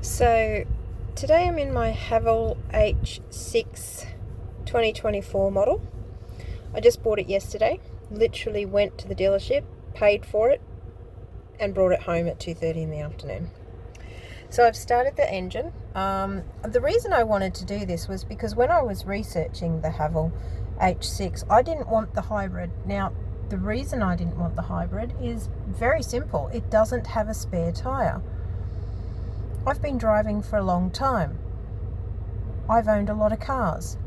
So today I'm in my Haval H6 2024 model. I just bought it yesterday. Literally went to the dealership, paid for it, and brought it home at 2:30 in the afternoon. So I've started the engine. The reason I wanted to do this was because when I was researching the Haval H6, I didn't want the hybrid. Now, the reason I didn't want the hybrid is very simple. It doesn't have a spare tyre. I've been driving for a long time. I've owned a lot of cars.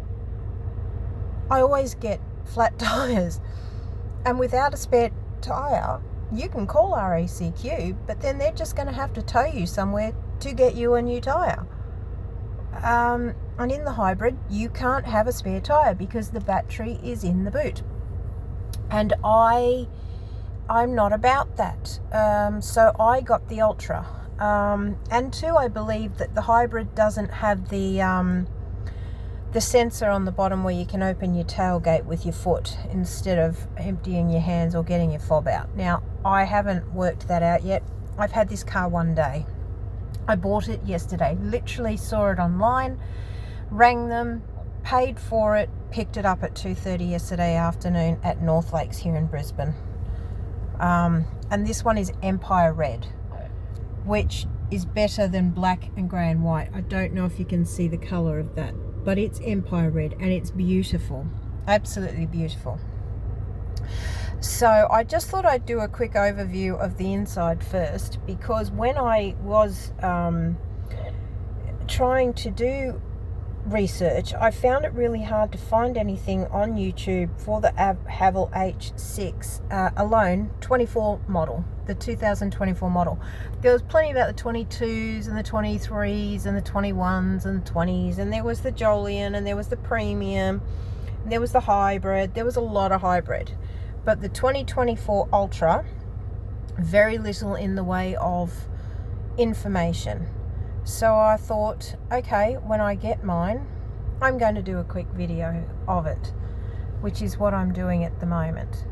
I always get flat tyres. And without a spare tyre, you can call RACQ, but then they're just going to have to tow you somewhere to get you a new tyre. And in the hybrid, you can't have a spare tyre because the battery is in the boot. And I'm not about that. So I got the Ultra. And two, I believe that the hybrid doesn't have the sensor on the bottom where you can open your tailgate with your foot instead of emptying your hands or getting your fob out. Now, I haven't worked that out yet. I've had this car one day. I bought it yesterday, literally saw it online, rang them, paid for it, picked it up at 2:30 yesterday afternoon at North Lakes here in Brisbane. And this one is Empire Red, which is better than black and grey and white. I don't know if you can see the colour of that, but it's Empire Red and it's beautiful, absolutely beautiful. So I just thought I'd do a quick overview of the inside first, because when I was trying to do research, I found it really hard to find anything on YouTube for the Haval H6 alone 24 model, the 2024 model. There was plenty about the 22s and the 23s and the 21s and the 20s, and there was the Jolian, and there was the Premium, and there was the hybrid. There was a lot of hybrid, but the 2024 Ultra, very little in the way of information. So I thought, okay, when I get mine, I'm going to do a quick video of it, which is what I'm doing at the moment.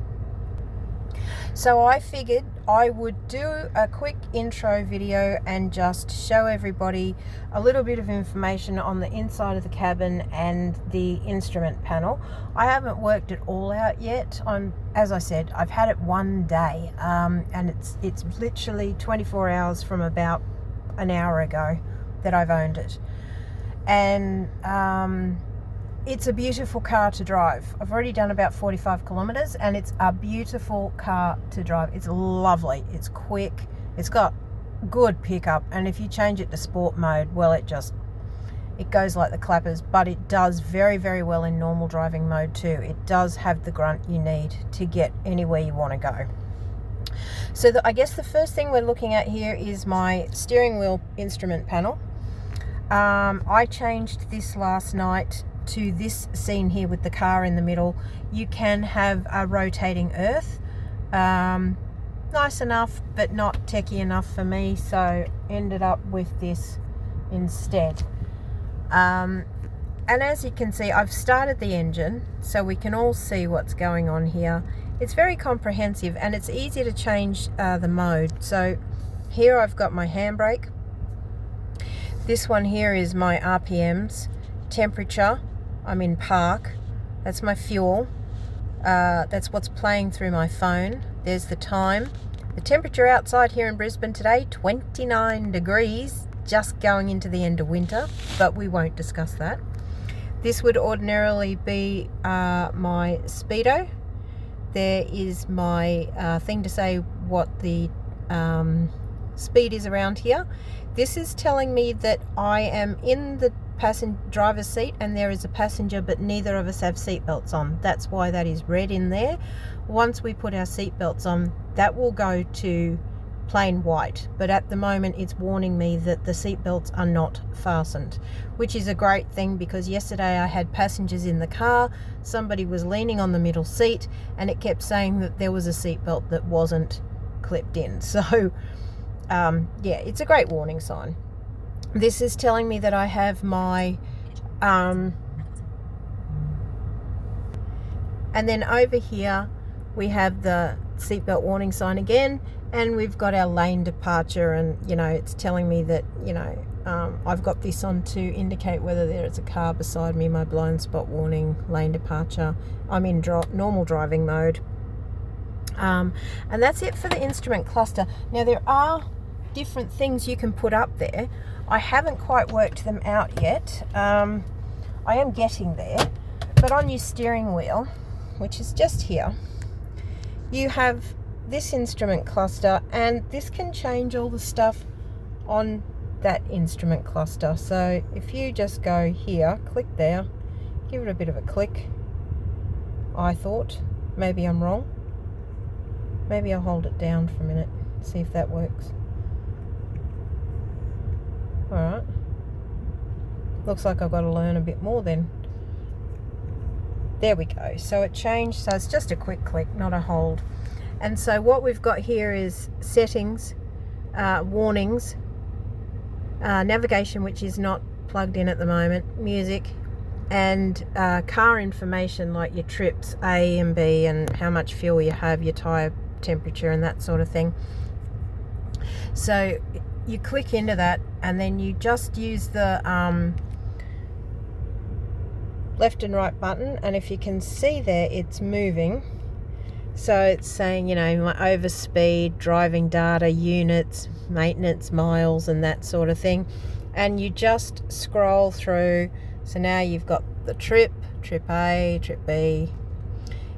So I figured I would do a quick intro video and just show everybody a little bit of information on the inside of the cabin and the instrument panel. I haven't worked it all out yet. As I said, I've had it one day, and it's literally 24 hours from about an hour ago that I've owned it. And it's a beautiful car to drive. I've already done about 45 kilometers and it's a beautiful car to drive. It's lovely, it's quick, it's got good pickup, and if you change it to sport mode, well, it goes like the clappers, but it does very, very well in normal driving mode too. It does have the grunt you need to get anywhere you want to go. So I guess the first thing we're looking at here is my steering wheel instrument panel. I changed this last night to this scene here with the car in the middle. You can have a rotating earth. Nice enough, but not techie enough for me, so ended up with this instead. And as you can see, I've started the engine so we can all see what's going on here. It's very comprehensive and it's easy to change the mode. So here I've got my handbrake. This one here is my RPMs, temperature. I'm in park. That's my fuel. That's what's playing through my phone. There's the time. The temperature outside here in Brisbane today, 29 degrees, just going into the end of winter, but we won't discuss that. This would ordinarily be my speedo. There is my thing to say what the speed is around here. This is telling me that I am in the driver's seat and there is a passenger, but neither of us have seatbelts on. That's why that is red in there. Once we put our seatbelts on, that will go to plain white, but at the moment it's warning me that the seatbelts are not fastened, which is a great thing, because yesterday I had passengers in the car. Somebody was leaning on the middle seat and it kept saying that there was a seatbelt that wasn't clipped in. So yeah, it's a great warning sign. This is telling me that I have my and then over here we have the seatbelt warning sign again, and we've got our lane departure, and you know, it's telling me that, you know, I've got this on to indicate whether there is a car beside me, my blind spot warning, lane departure. I'm in normal driving mode. And that's it for the instrument cluster. Now there are different things you can put up there. I haven't quite worked them out yet. I am getting there. But on your steering wheel, which is just here, you have this instrument cluster, and this can change all the stuff on that instrument cluster. So if you just go here, click there, give it a bit of a click. I thought, maybe I'm wrong. Maybe I'll hold it down for a minute, see if that works. Alright. Looks like I've got to learn a bit more then. There we go. So it changed, so it's just a quick click, not a hold. And so what we've got here is settings, warnings, navigation, which is not plugged in at the moment, music, and car information like your trips A and B, and how much fuel you have, your tyre temperature, and that sort of thing. So you click into that, and then you just use the left and right button, and if you can see there, it's moving. So it's saying, you know, my overspeed, driving data, units, maintenance, miles, and that sort of thing. And you just scroll through. So now you've got the trip A, trip B,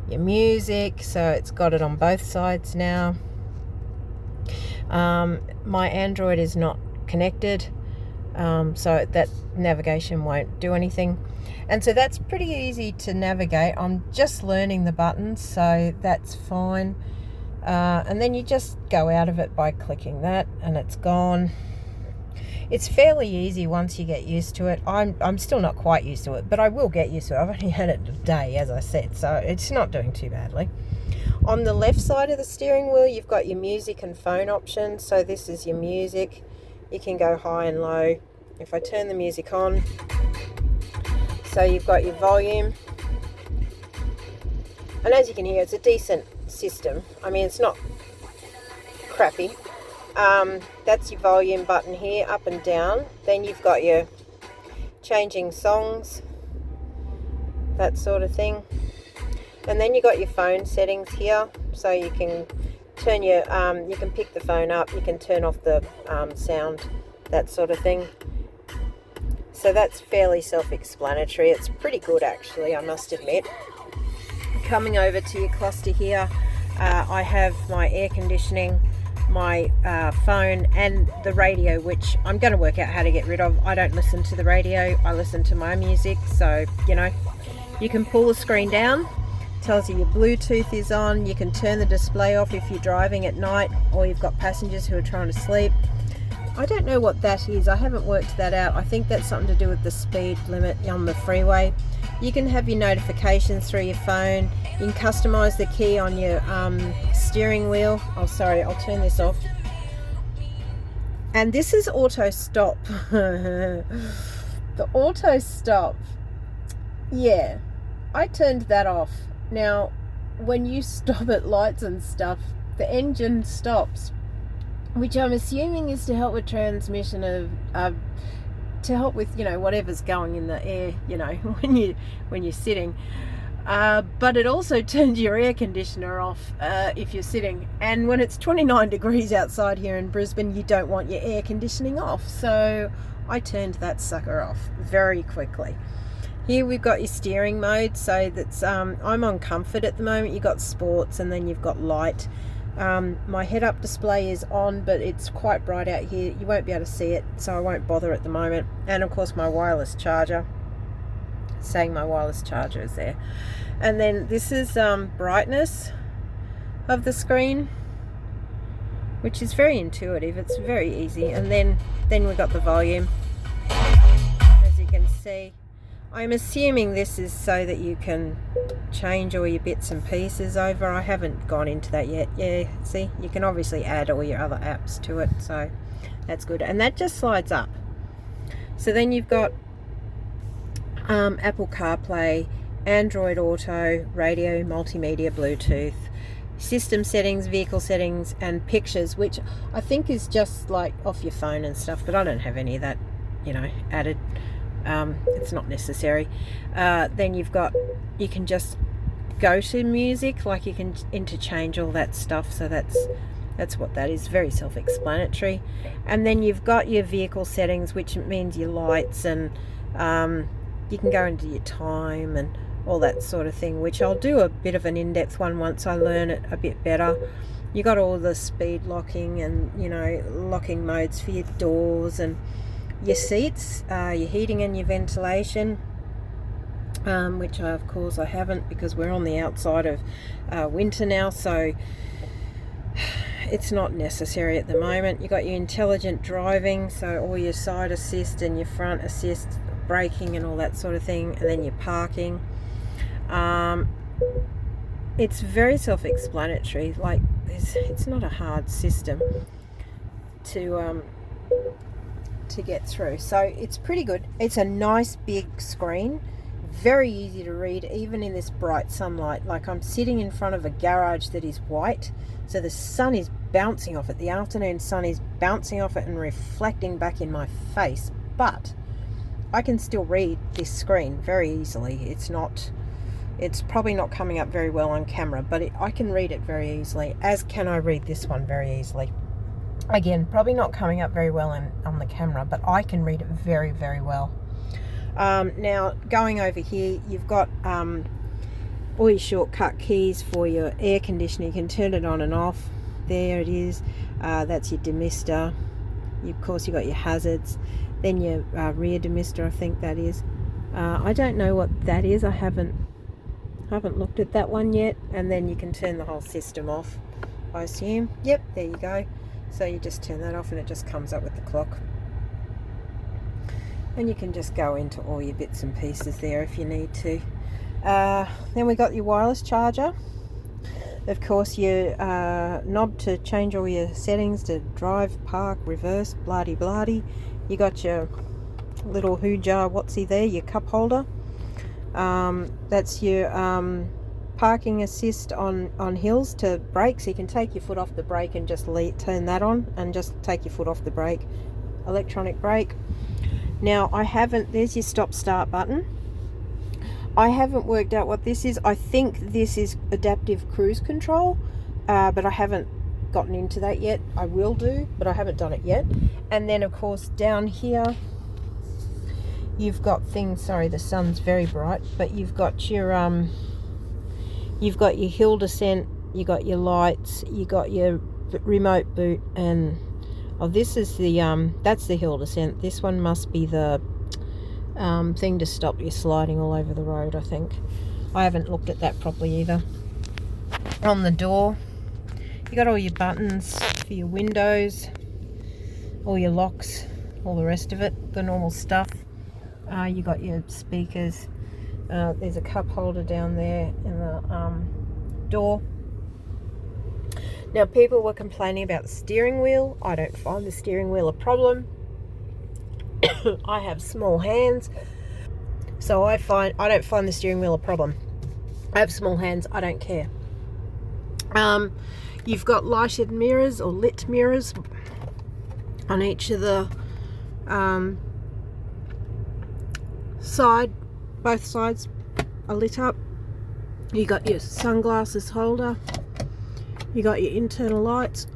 your music. So it's got it on both sides now. My Android is not connected, so that navigation won't do anything. And so that's pretty easy to navigate. I'm just learning the buttons, so that's fine. And then you just go out of it by clicking that, and it's gone. It's fairly easy once you get used to it. I'm still not quite used to it, but I will get used to it. I've only had it a day, as I said, so it's not doing too badly. On the left side of the steering wheel, you've got your music and phone options. So this is your music. You can go high and low. If I turn the music on, so you've got your volume. And as you can hear, it's a decent system. I mean, it's not crappy. That's your volume button here, up and down. Then you've got your changing songs, that sort of thing. And then you got your phone settings here, so you can turn your, you can pick the phone up, you can turn off the sound, that sort of thing. So that's fairly self-explanatory. It's pretty good actually, I must admit. Coming over to your cluster here, I have my air conditioning, my phone, and the radio, which I'm going to work out how to get rid of. I don't listen to the radio, I listen to my music. So, you know, you can pull the screen down. Tells you your Bluetooth is on. You can turn the display off if you're driving at night, or you've got passengers who are trying to sleep. I don't know what that is. I haven't worked that out. I think that's something to do with the speed limit on the freeway. You can have your notifications through your phone. You can customize the key on your steering wheel. Oh, sorry, I'll turn this off. And this is auto stop. The auto stop. Yeah, I turned that off. Now, when you stop at lights and stuff, the engine stops, which I'm assuming is to help with transmission of, to help with, you know, whatever's going in the air, you know, when you're sitting. But it also turns your air conditioner off if you're sitting. And when it's 29 degrees outside here in Brisbane, you don't want your air conditioning off. So I turned that sucker off very quickly. Here we've got your steering mode, so that's I'm on comfort at the moment. You've got sports, and then you've got light. My head-up display is on, but it's quite bright out here. You won't be able to see it, so I won't bother at the moment. And of course my wireless charger, saying my wireless charger is there. And then this is brightness of the screen, which is very intuitive. It's very easy. And then we've got the volume, as you can see. I'm assuming this is so that you can change all your bits and pieces over. I haven't gone into that yet. Yeah, see, you can obviously add all your other apps to it, so that's good. And that just slides up. So then you've got Apple CarPlay, Android Auto, radio, multimedia, Bluetooth, system settings, vehicle settings, and pictures, which I think is just like off your phone and stuff, but I don't have any of that, you know, added. It's not necessary. Then you can just go to music, like you can interchange all that stuff, so that's what that is. Very self-explanatory. And then you've got your vehicle settings, which means your lights, and you can go into your time and all that sort of thing, which I'll do a bit of an in-depth one once I learn it a bit better. You got all the speed locking and, you know, locking modes for your doors and your seats, your heating and your ventilation, which of course I haven't, because we're on the outside of winter now, so it's not necessary at the moment. You got your intelligent driving, so all your side assist and your front assist, braking and all that sort of thing, and then your parking. It's very self-explanatory. Like, it's not a hard system to get through, so it's pretty good. It's a nice big screen, very easy to read even in this bright sunlight. Like, I'm sitting in front of a garage that is white, so the sun is bouncing off it, the afternoon sun is bouncing off it and reflecting back in my face, but I can still read this screen very easily. It's probably not coming up very well on camera, but I can read it very easily, as can I read this one very easily. Again, probably not coming up very well on the camera, but I can read it very, very well. Now, going over here, you've got all your shortcut keys for your air conditioner. You can turn it on and off. There it is. That's your demister. Of course, you've got your hazards. Then your rear demister, I think that is. I don't know what that is. I haven't looked at that one yet. And then you can turn the whole system off, I assume. Yep, there you go. So you just turn that off and it just comes up with the clock. And you can just go into all your bits and pieces there if you need to. Then we got your wireless charger. Of course, your knob to change all your settings to drive, park, reverse, blah-de-blah-de. You got your little hoojar whatsy there, your cup holder. That's your parking assist on hills to brake, so you can take your foot off the brake and just turn that on and just take your foot off the brake. Electronic brake. Now, there's your stop start button. I haven't worked out what this is. I think this is adaptive cruise control, but I haven't gotten into that yet. I will do, but I haven't done it yet. And then, of course, down here, you've got things, sorry, the sun's very bright, but you've got your hill descent, you got your lights, you got your remote boot, and this is the that's the hill descent. This one must be the thing to stop you sliding all over the road, I think. I haven't looked at that properly either. On the door, you got all your buttons for your windows, all your locks, all the rest of it, the normal stuff. You got your speakers. There's a cup holder down there in the door. Now, people were complaining about the steering wheel. I don't find the steering wheel a problem. I have small hands, so I don't find the steering wheel a problem. I have small hands. I don't care. You've got lighted mirrors or lit mirrors on each of the both sides are lit up. You got your sunglasses holder. You got your internal lights.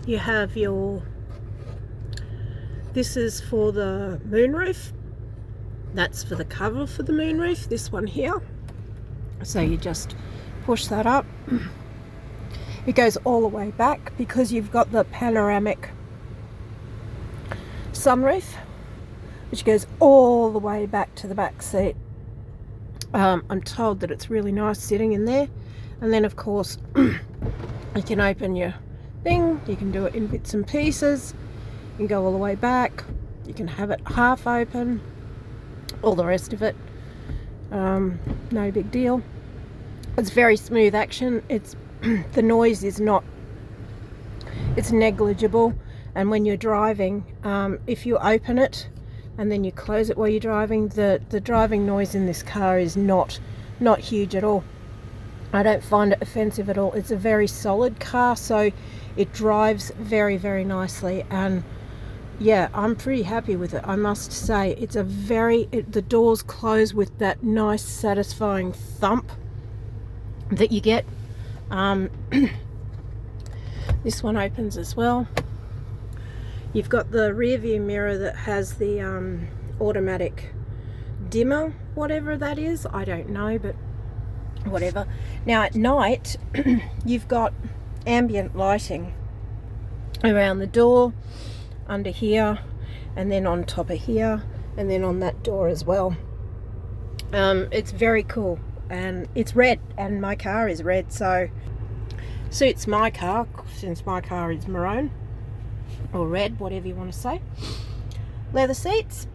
You have this is for the moonroof. That's for the cover for the moonroof, this one here. So you just push that up. It goes all the way back because you've got the panoramic sunroof, which goes all the way back to the back seat. I'm told that it's really nice sitting in there. And then, of course, you can open your thing. You can do it in bits and pieces. You can go all the way back. You can have it half open. All the rest of it. No big deal. It's very smooth action. The noise is not, it's negligible. And when you're driving, if you open it and then you close it while you're driving, the driving noise in this car is not huge at all. I don't find it offensive at all. It's a very solid car, so it drives very, very nicely, and yeah, I'm pretty happy with it, I must say. It's a the doors close with that nice satisfying thump that you get. This one opens as well. You've got the rear view mirror that has the automatic dimmer, whatever that is, I don't know, but whatever. Now at night you've got ambient lighting around the door, under here, and then on top of here, and then on that door as well. It's very cool, and it's red, and my car is red, so suits my car since my car is maroon or red, whatever you want to say. Leather seats,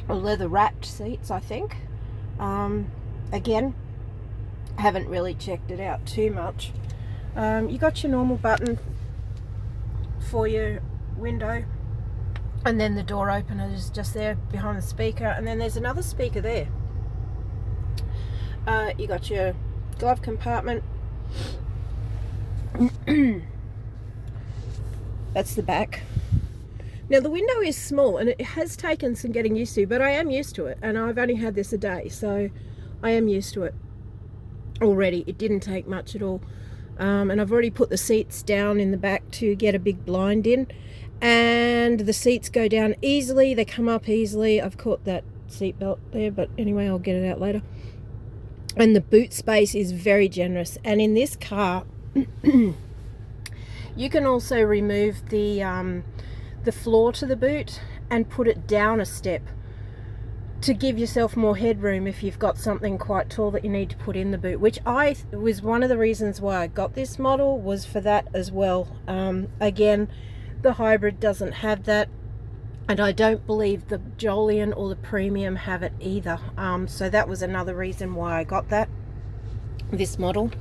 or leather wrapped seats, I think. Again, haven't really checked it out too much. You got your normal button for your window, and then the door opener is just there behind the speaker, and then there's another speaker there. You got your glove compartment. That's the back. Now the window is small, and it has taken some getting used to, but I am used to it, and I've only had this a day, so I am used to it already. It didn't take much at all. And I've already put the seats down in the back to get a big blind in, and the seats go down easily, they come up easily. I've caught that seat belt there, but anyway, I'll get it out later. And the boot space is very generous, and in this car you can also remove the floor to the boot and put it down a step to give yourself more headroom if you've got something quite tall that you need to put in the boot, which was one of the reasons why I got this model, was for that as well. Again, the hybrid doesn't have that, and I don't believe the Jolion or the Premium have it either. So that was another reason why I got this model.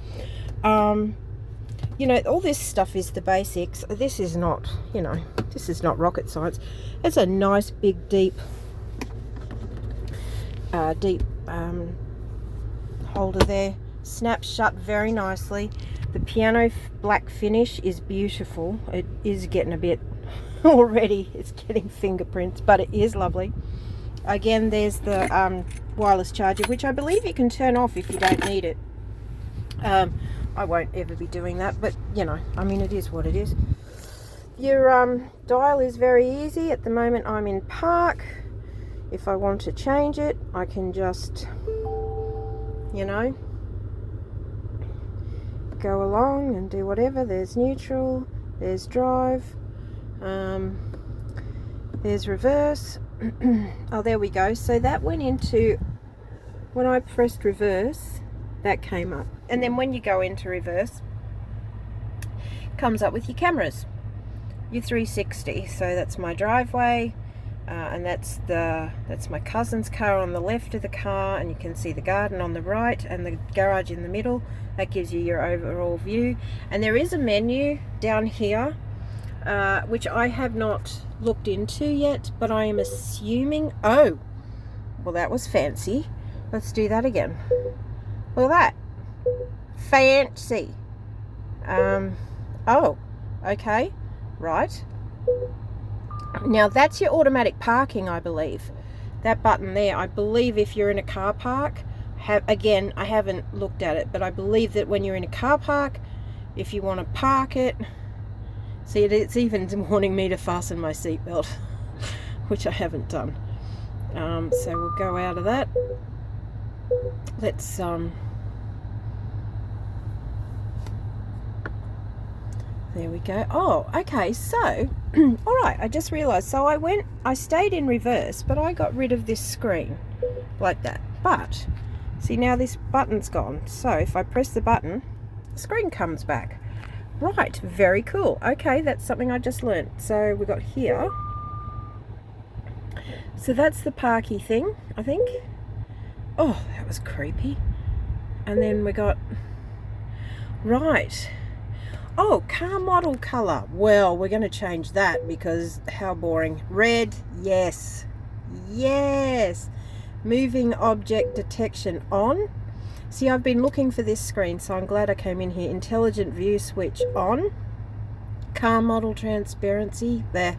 You know, all this stuff is the basics. This is not, you know, this is not rocket science. It's a nice big deep holder there. Snaps shut very nicely. The piano black finish is beautiful. It is getting a bit already, it's getting fingerprints, but it is lovely. Again, there's the wireless charger, which I believe you can turn off if you don't need it. I won't ever be doing that, but you know, I mean, it is what it is. Your dial is very easy. At the moment I'm in park. If I want to change it, I can just, you know, go along and do whatever. There's neutral, there's drive, there's reverse. Oh, there we go. So that went into, when I pressed reverse, that came up, and then when you go into reverse, it comes up with your cameras, your 360. So that's my driveway, and that's my cousin's car on the left of the car, and you can see the garden on the right and the garage in the middle. That gives you your overall view. And there is a menu down here, which I have not looked into yet, but I am assuming, oh, well, that was fancy. Let's do that again. Look at that. Fancy. Oh, okay, right. Now that's your automatic parking, I believe. That button there, I believe if you're in a car park, again, I haven't looked at it, but I believe that when you're in a car park, if you want to park it, see, it's even warning me to fasten my seatbelt, which I haven't done. So we'll go out of that. Let's there we go. Oh, okay, so all right, I just realized, so I stayed in reverse, but I got rid of this screen like that. But see, now this button's gone, so if I press the button, the screen comes back. Right, very cool. Okay, that's something I just learned. So we got here, so that's the parky thing, I think. Oh, that was creepy. And then we got, right, oh, car model color. Well, we're going to change that because how boring. Red, yes, yes. Moving object detection on. See, I've been looking for this screen, so I'm glad I came in here. Intelligent view switch on. Car model transparency, there.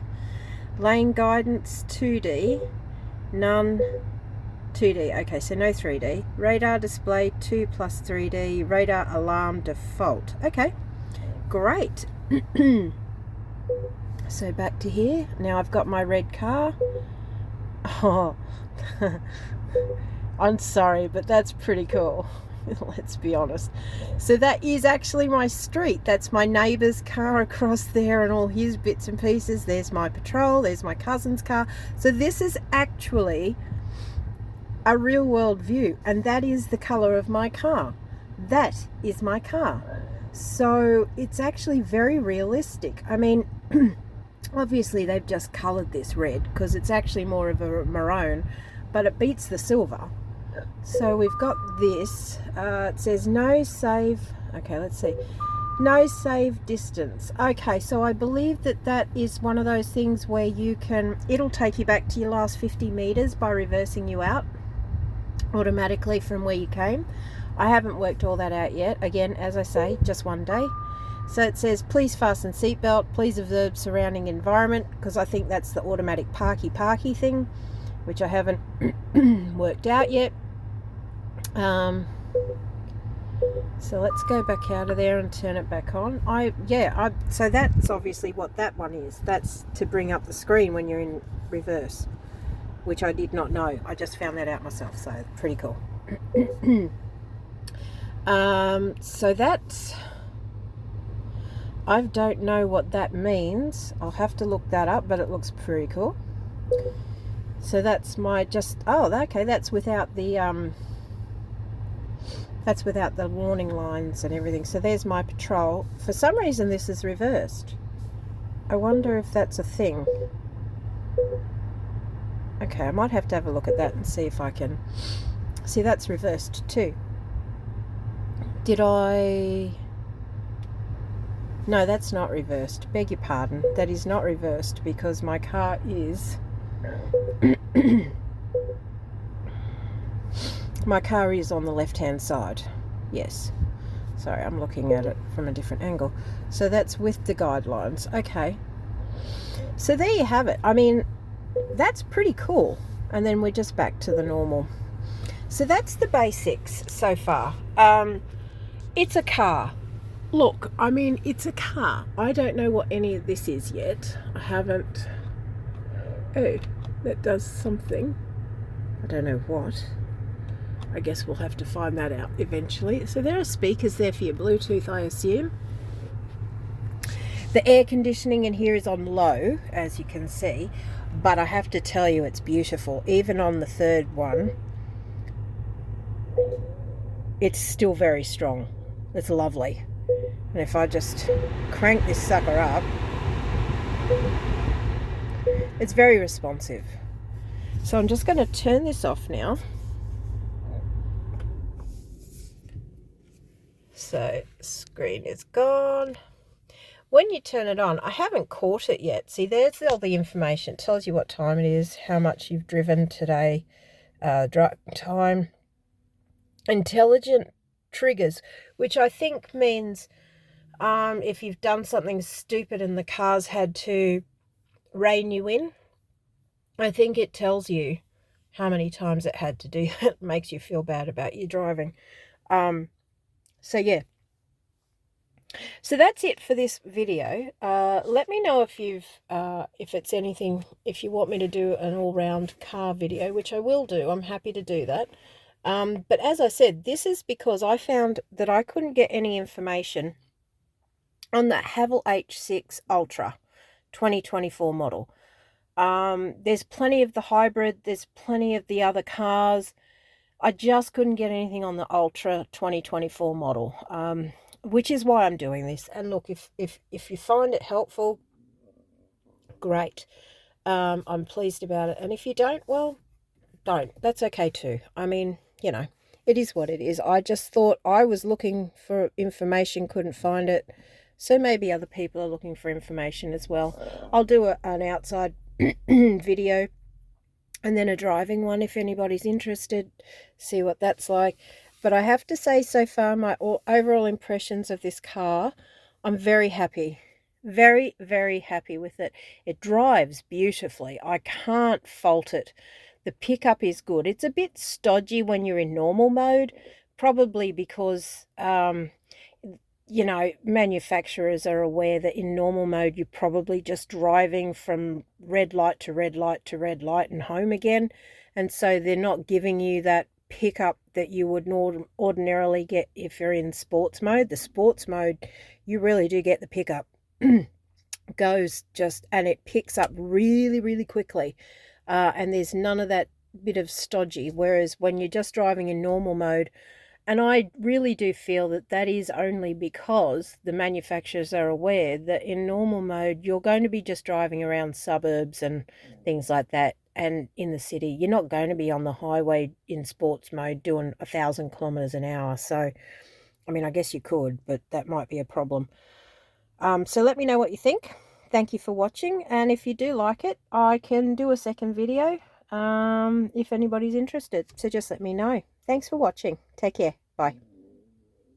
Lane guidance 2D, none 2D. Okay, so no 3D. Radar display 2 plus 3D. Radar alarm default. Okay, great. So back to here. Now I've got my red car. Oh, I'm sorry, but that's pretty cool. Let's be honest. So that is actually my street. That's my neighbour's car across there and all his bits and pieces. There's my patrol. There's my cousin's car. So this is actually a real world view, and that is the colour of my car. That is my car. So it's actually very realistic. I mean, obviously they've just coloured this red because it's actually more of a maroon, but it beats the silver. So we've got this, it says no save, okay, let's see, no save distance. Okay, so I believe that that is one of those things where you can, it'll take you back to your last 50 meters by reversing you out automatically from where you came. I haven't worked all that out yet. Again, as I say, just one day. So it says please fasten seatbelt, please observe surrounding environment, because I think that's the automatic parky thing, which I haven't worked out yet. So let's go back out of there and turn it back on. So that's obviously what that one is. That's to bring up the screen when you're in reverse, which I did not know. I just found that out myself, so pretty cool. So that's, I don't know what that means. I'll have to look that up, but it looks pretty cool. So that's my okay, that's without the warning lines and everything. So there's my patrol. For some reason this is reversed. I wonder if that's a thing. Okay, I might have to have a look at that and see if I can see. That's reversed too. No, that's not reversed. Beg your pardon. That is not reversed because my car is my car is on the left hand side. Yes, sorry, I'm looking at it from a different angle. So that's with the guidelines. Okay, so there you have it. I mean, that's pretty cool. And then we're just back to the normal. So that's the basics so far. It's a car. Look, I mean, it's a car. I don't know what any of this is yet. I haven't. Oh, that does something. I don't know what. I guess we'll have to find that out eventually. So there are speakers there for your Bluetooth, I assume. The air conditioning in here is on low, as you can see, but I have to tell you, it's beautiful. Even on the third one, it's still very strong. It's lovely. And if I just crank this sucker up, it's very responsive. So I'm just going to turn this off now. So screen is gone. When you turn it on, I haven't caught it yet. See, there's all the information. It tells you what time it is, how much you've driven today, drive time. Intelligent triggers, which I think means if you've done something stupid and the car's had to rein you in, I think it tells you how many times it had to do that. It makes you feel bad about your driving. So yeah, so that's it for this video. Let me know if you've if it's anything, if you want me to do an all-round car video, which I will do. I'm happy to do that. But as I said, this is because I found that I couldn't get any information on the Haval H6 Ultra 2024 model. There's plenty of the hybrid, there's plenty of the other cars. I just couldn't get anything on the Ultra 2024 model, which is why I'm doing this. And look, if you find it helpful, great. I'm pleased about it. And if you don't, well, don't. That's okay too. I mean, you know, it is what it is. I just thought I was looking for information, couldn't find it. So maybe other people are looking for information as well. I'll do an outside video and then a driving one if anybody's interested. See what that's like. But I have to say, so far, my overall impressions of this car, I'm very happy. Very, very happy with it. It drives beautifully. I can't fault it. The pickup is good. It's a bit stodgy when you're in normal mode, probably because, you know, manufacturers are aware that in normal mode, you're probably just driving from red light to red light to red light and home again. And so they're not giving you that pickup that you would ordinarily get if you're in sports mode. The sports mode, you really do get the pickup. Goes just, and it picks up really, really quickly. And there's none of that bit of stodgy. Whereas when you're just driving in normal mode, and I really do feel that that is only because the manufacturers are aware that in normal mode, you're going to be just driving around suburbs and things like that. And in the city, you're not going to be on the highway in sports mode doing 1,000 kilometers an hour. So, I mean, I guess you could, but that might be a problem. So let me know what you think. Thank you for watching. And if you do like it, I can do a second video if anybody's interested. So just let me know. Thanks for watching. Take care. Bye.